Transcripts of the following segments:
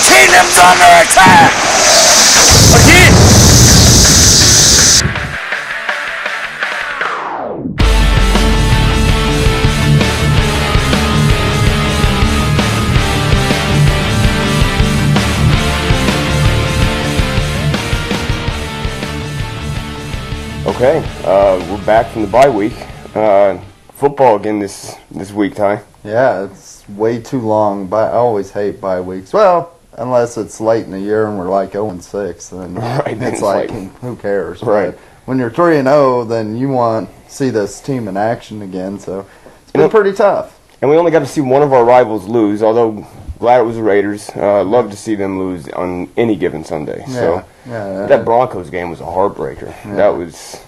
kingdom's under attack! Again! Okay, we're back from the bye week. Football again this week, Ty. Yeah, it's way too long. I always hate bye weeks. Well, unless it's late in the year and we're like 0-6, then right, it's like who cares? Right. But when you're 3-0, then you want to see this team in action again. So it's been pretty tough. And we only got to see one of our rivals lose, although glad it was the Raiders. Love to see them lose on any given Sunday. Yeah, so that Broncos game was a heartbreaker. Yeah. That was.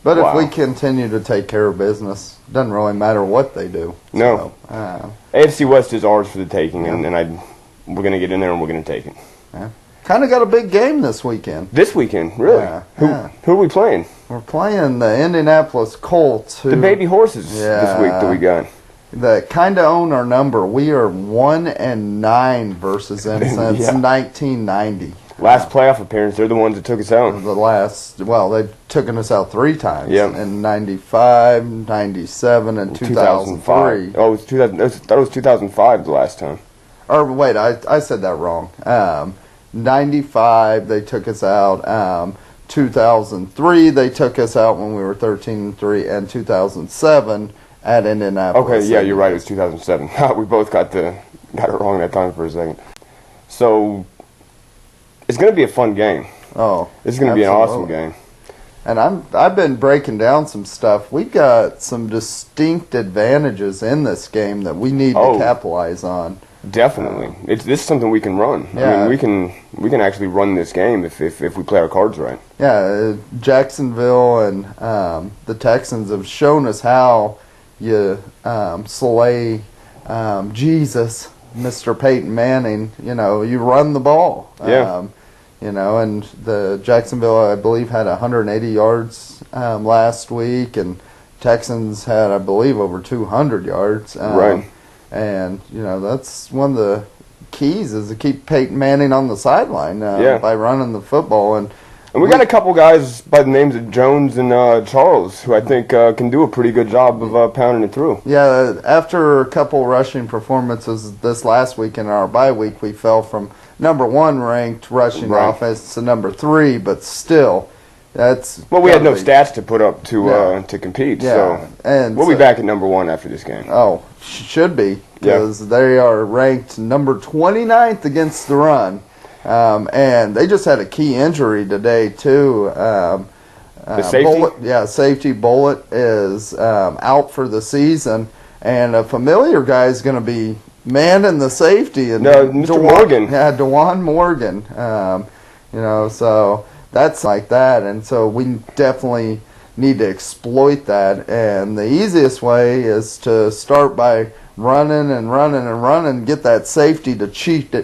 But wow. if we continue to take care of business, it doesn't really matter what they do. No. So, AFC West is ours for the taking, yeah. and we're going to get in there and we're going to take it. Yeah. Kind of got a big game this weekend. This weekend, really? Yeah. Who are we playing? We're playing the Indianapolis Colts. The baby horses this week that we got. That kind of own our number. We are 1-9 versus them since 1990. Last playoff appearance, they're the ones that took us out. They've taken us out 3 times. Yep. In 95, 97, and 2003. Oh, it was 2000. That was 2005 the last time. Or wait, I said that wrong. 95, they took us out. 2003, they took us out when we were 13-3, and 2007 at Indianapolis. Okay, yeah, you're right. It was 2007. We both got it wrong that time for a second. So it's going to be a fun game. Oh, it's going to be an awesome game. And I've been breaking down some stuff. We've got some distinct advantages in this game that we need to capitalize on. Definitely, this is something we can run. Yeah. I mean, we can actually run this game if we play our cards right. Yeah, Jacksonville and the Texans have shown us how you slay Jesus, Mr. Peyton Manning. You run the ball. Yeah. And the Jacksonville, I believe, had 180 yards last week, and Texans had, I believe, over 200 yards. Right. And, that's one of the keys is to keep Peyton Manning on the sideline by running the football. And we got a couple guys by the names of Jones and Charles who I think can do a pretty good job of pounding it through. Yeah, after a couple rushing performances this last week in our bye week, we fell from number 1 ranked rushing offense to number 3, but still, that's we had no stats to put up to compete. Yeah. So and we'll be back at number 1 after this game. Oh, should be, because they are ranked number 29th against the run. And they just had a key injury today, too. The safety? Safety Bullet is out for the season, and a familiar guy is going to be manning the safety. And Mr. Morgan. Yeah, DeJuan Morgan. So that's like that, and so we definitely need to exploit that. And the easiest way is to start by running and running and running, get that safety to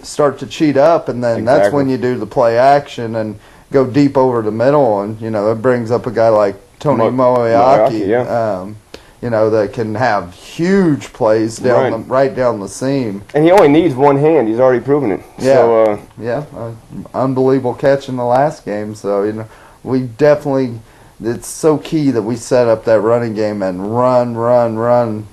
start to cheat up, and then that's when you do the play action and go deep over the middle, and it brings up a guy like Tony Moeaki, that can have huge plays right down the seam. And he only needs one hand. He's already proven it. Yeah, unbelievable catch in the last game. So we definitely. It's so key that we set up that running game and run,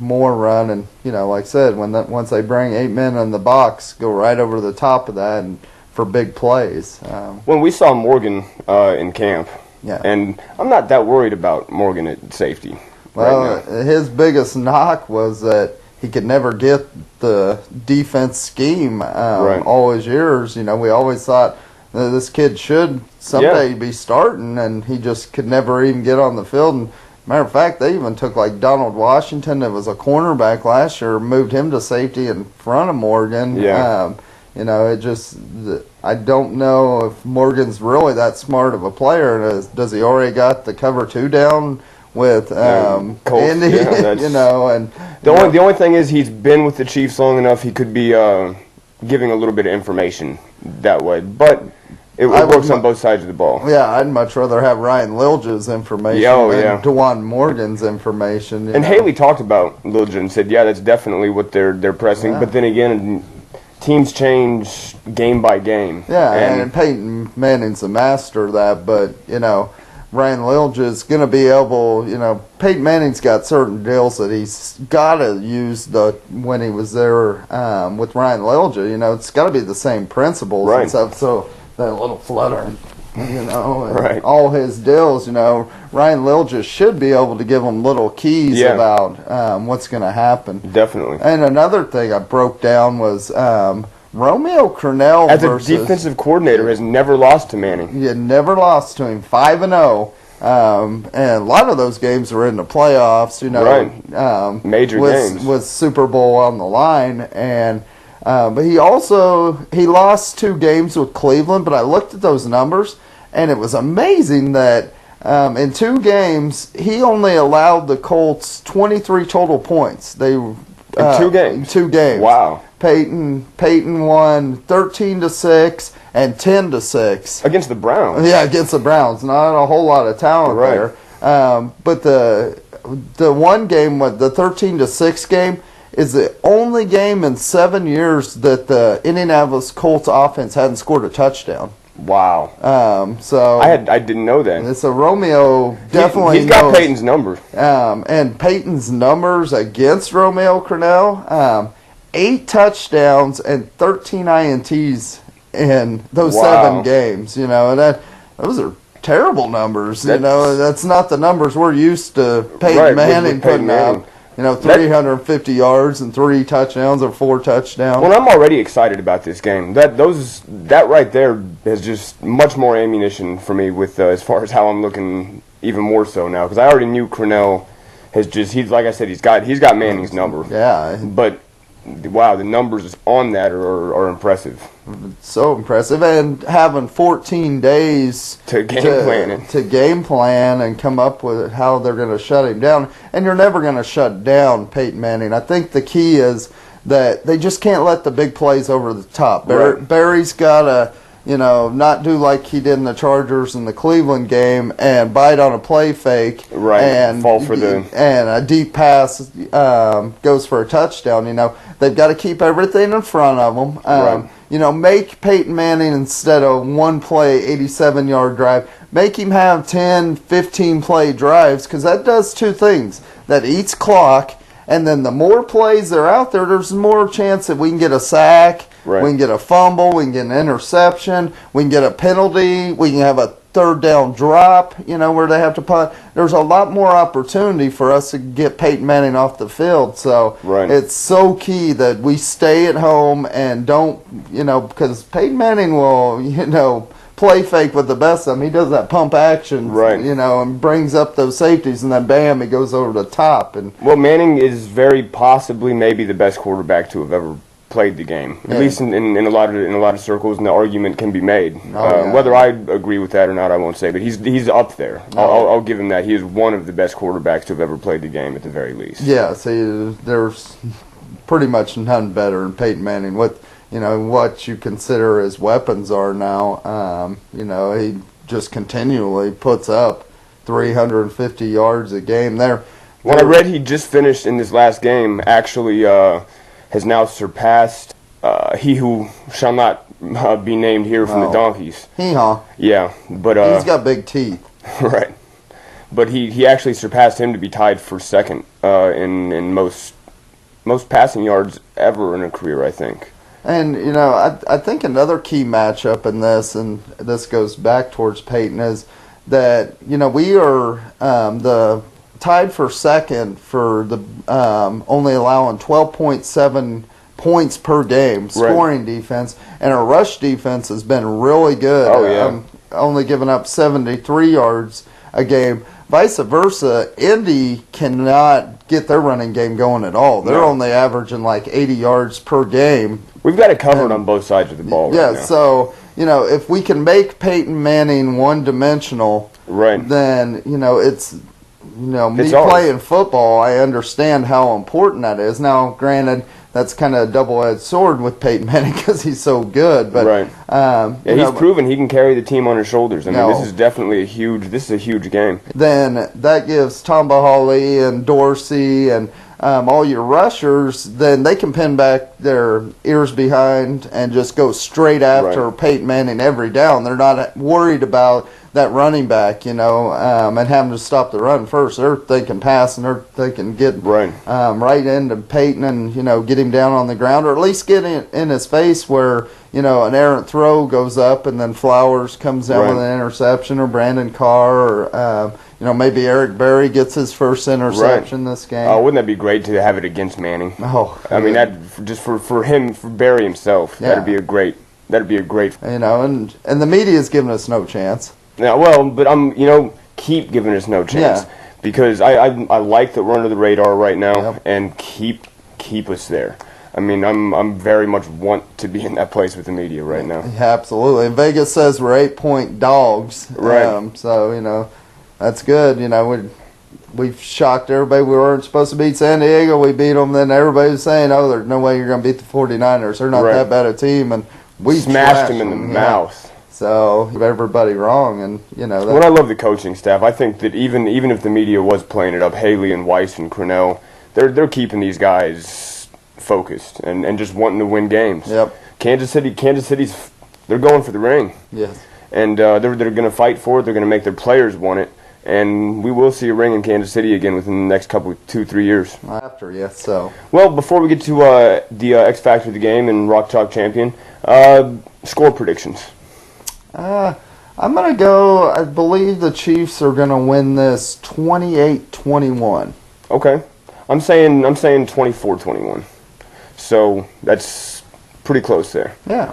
more run, and like I said, once they bring 8 men in the box, go right over the top of that and for big plays. When we saw Morgan in camp, Yeah. And I'm not that worried about Morgan at safety. Well, right now. His biggest knock was that he could never get the defense scheme all his years. You know, we always thought this kid should someday be starting, and he just could never even get on the field. And matter of fact, they even took like Donald Washington, that was a cornerback last year, moved him to safety in front of Morgan. Yeah. You know, it just, I don't know if Morgan's really that smart of a player. Does he already got the cover two down with Colt? Indy? Yeah, you know, and the only thing is he's been with the Chiefs long enough. He could be giving a little bit of information that way, but it works on both sides of the ball. Yeah, I'd much rather have Ryan Lilja's information than DeJuan Morgan's information. And Haley talked about Lilja and said, yeah, that's definitely what they're pressing. Yeah. But then again, teams change game by game. Yeah, and Peyton Manning's a master of that, but, Ryan Lilja is going to be able, Peyton Manning's got certain deals that he's got to use when he was there with Ryan Lilja. It's got to be the same principles and stuff. So that little flutter, and all his deals, Ryan Lilja should be able to give him little keys about what's going to happen. Definitely. And another thing I broke down was Romeo Crennel as a defensive coordinator has never lost to Manning. Yeah, never lost to him. 5-0. And a lot of those games were in the playoffs, major games with Super Bowl on the line, and but he lost 2 games with Cleveland. But I looked at those numbers, and it was amazing that in 2 games he only allowed the Colts 23 total points. In 2 games. 2 games. Wow. Peyton won 13-6 and 10-6 against the Browns. Yeah, against the Browns. Not a whole lot of talent there. But the one game, the 13-6 game, is the only game in 7 years that the Indianapolis Colts offense hadn't scored a touchdown. Wow. So I didn't know that. So Romeo definitely he's got Peyton's number. And Peyton's numbers against Romeo Crennel. 8 touchdowns and 13 INTs in those 7 games. And those are terrible numbers. That's not the numbers we're used to Peyton Manning putting up. 350 yards and 3 touchdowns or 4 touchdowns. Well, I'm already excited about this game. That right there is just much more ammunition for me with as far as how I'm looking even more so now, because I already knew Crennel he's like I said, he's got Manning's number. Yeah, but. Wow, the numbers on that are impressive. So impressive, and having 14 days to game plan and come up with how they're going to shut him down. And you're never going to shut down Peyton Manning. I think the key is that they just can't let the big plays over the top. Barry's got to, not do like he did in the Chargers in the Cleveland game and bite on a play fake and fall for and a deep pass goes for a touchdown. They've got to keep everything in front of them. Make Peyton Manning, instead of one play 87-yard drive, make him have 10, 15 play drives, because that does 2 things. That eats clock, and then the more plays that are out there, there's more chance that we can get a sack. We can get a fumble, we can get an interception, we can get a penalty, we can have a 3rd down drop, where they have to punt. There's a lot more opportunity for us to get Peyton Manning off the field. So it's so key that we stay at home and don't, because Peyton Manning will, play fake with the best of them. He does that pump action, and brings up those safeties, and then bam, he goes over the top. And Manning is very possibly maybe the best quarterback to have ever played the game, at least in a lot of circles, and the argument can be made. Whether I agree with that or not, I won't say, but he's up there. I'll give him that. He is one of the best quarterbacks to have ever played the game, at the very least. Yeah, see, there's pretty much none better than Peyton Manning. What you consider his weapons are now. He just continually puts up 350 yards a game. I read he just finished in this last game, actually has now surpassed he who shall not be named here from the Donkeys. Yeah, but he's got big teeth. Right. But he actually surpassed him to be tied for second in most passing yards ever in a career, I think. And, I think another key matchup in this, and this goes back towards Peyton, is that, we are tied for second for the only allowing 12.7 points per game scoring defense, and our rush defense has been really good. Only giving up 73 yards a game. Vice versa, Indy cannot get their running game going at all. They're only averaging like 80 yards per game. We've got it covered on both sides of the ball right now. So, if we can make Peyton Manning one-dimensional, then, it's... me playing football, I understand how important that is. Now, granted, that's kind of a double-edged sword with Peyton Manning because he's so good. But he's proven he can carry the team on his shoulders. I mean, this is definitely a huge game. Then that gives Tamba Hawley and Dorsey and all your rushers, then they can pin back their ears behind and just go straight after Peyton Manning every down. They're not worried about that running back, and having to stop the run first. They're thinking pass, and they're thinking get right into Peyton and, get him down on the ground, or at least get in his face where, an errant throw goes up and then Flowers comes down with an interception, or Brandon Carr, or, maybe Eric Berry gets his first interception this game. Oh, wouldn't that be great to have it against Manning? Oh, I mean, that just for him, for Berry himself, that'd be a great. And the media's giving us no chance. Yeah, well, but keep giving us no chance because I like that we're under the radar right now, and keep us there. I mean, I'm very much want to be in that place with the media right now. Yeah, absolutely. And Vegas says we're 8-point dogs. Right. So, that's good. We've shocked everybody. We weren't supposed to beat San Diego. We beat them. Then everybody was saying, oh, there's no way you're going to beat the 49ers. They're not that bad a team. And we smashed them in the mouth. So, everybody wrong. And, Well, I love the coaching staff. I think that even if the media was playing it up, Haley and Weiss and Cornell, they're keeping these guys focused and just wanting to win games. Yep. Kansas City's they're going for the ring. Yes. And they're going to fight for it. They're going to make their players want it. And we will see a ring in Kansas City again within the next 2-3 years. After, yes. So. Well, before we get to the X Factor of the game and Rock Chalk Champion, score predictions. I'm going to go, I believe the Chiefs are going to win this 28-21. Okay. I'm saying 24-21. So that's pretty close there. Yeah.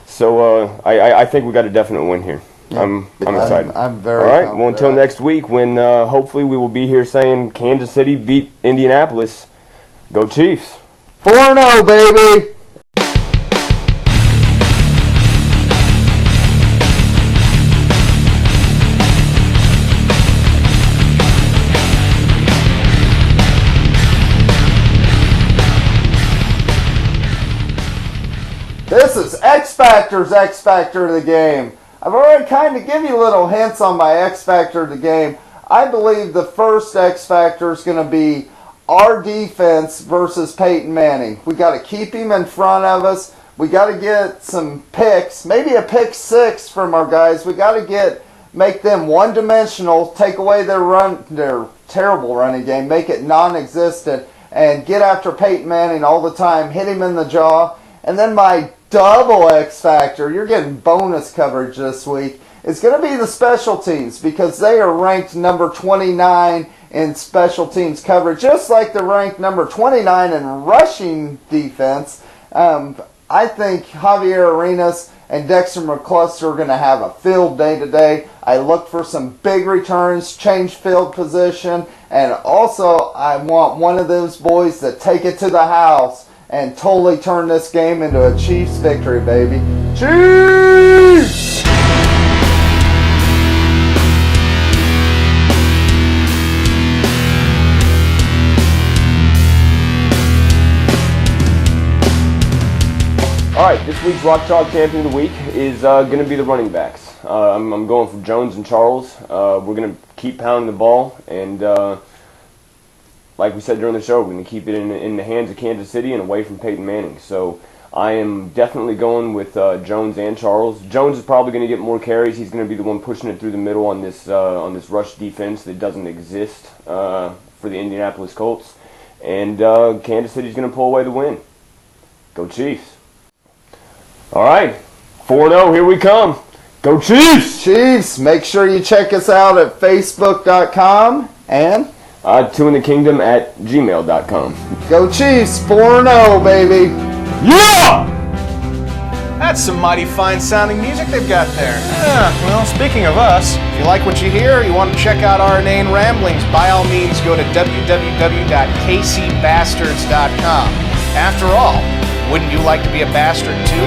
So I think we got a definite win here. Yeah. I'm excited. I'm very all right. Well, until next week, when hopefully we will be here saying Kansas City beat Indianapolis. Go Chiefs! 4-0, baby. This is X Factor of the game. I've already kind of given you little hints on my X Factor of the game. I believe the first X Factor is going to be our defense versus Peyton Manning. We got to keep him in front of us. We got to get some picks, maybe a pick 6 from our guys. We got to make them one-dimensional, take away their terrible running game, make it non-existent, and get after Peyton Manning all the time, hit him in the jaw. And then my double X Factor, you're getting bonus coverage this week, is going to be the special teams, because they are ranked number 29 in special teams coverage, just like they're ranked number 29 in rushing defense. I think Javier Arenas and Dexter McCluster are going to have a field day today. I look for some big returns, change field position, and also I want one of those boys to take it to the house and totally turn this game into a Chiefs victory, baby. Chiefs! All right, this week's Rock Chalk Champion of the Week is going to be the running backs. I'm going for Jones and Charles. We're going to keep pounding the ball, and like we said during the show, we're going to keep it in the hands of Kansas City and away from Peyton Manning. So I am definitely going with Jones and Charles. Jones is probably going to get more carries. He's going to be the one pushing it through the middle on this rush defense that doesn't exist for the Indianapolis Colts. And Kansas City's going to pull away the win. Go Chiefs. All right, 4-0, here we come. Go Chiefs! Chiefs, make sure you check us out at facebook.com and twointhekingdom@gmail.com. Go Chiefs, 4-0, baby. Yeah! That's some mighty fine sounding music they've got there. Well, speaking of us, if you like what you hear, you want to check out our inane ramblings, by all means go to www.kcbastards.com. After all, wouldn't you like to be a bastard too?